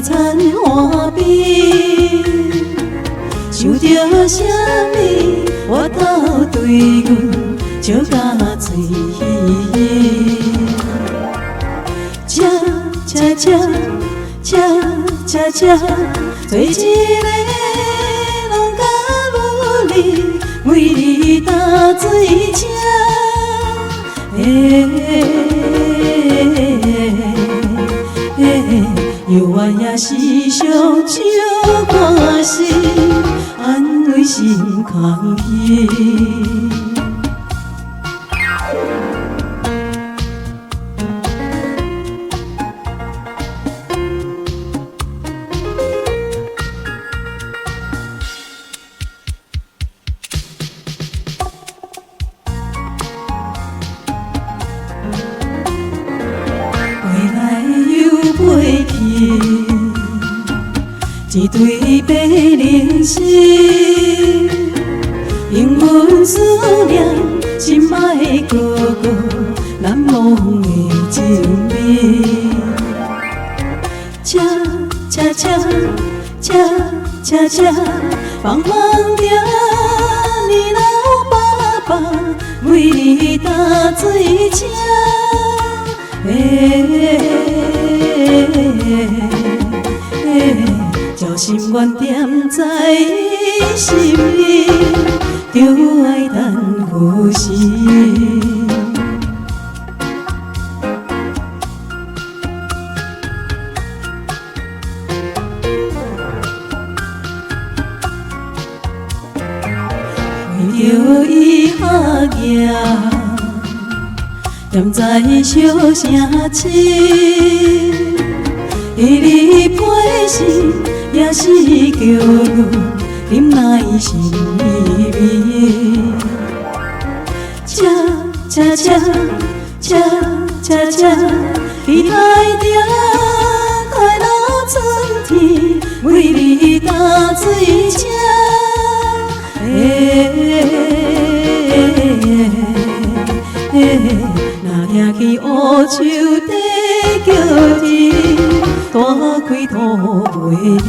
田花边，想着啥物，我斗对阮笑甲嘴咸。吃，做一个拢甲无力，为你担水车。犹原也时常唱歌声，安慰心空虚。飞去，一对白灵心，因阮思念心爱的哥哥，难忘的情味。吃，放着你老爸爸为你担水车。照心愿踮在伊心里，就爱等呼吸。为着伊合影。踮在小城市，彼日陪时也是叫阮忍耐心依偎。吃，你爱着快乐春天，为你担水车。若听起乌树在叫天，大开土袂离。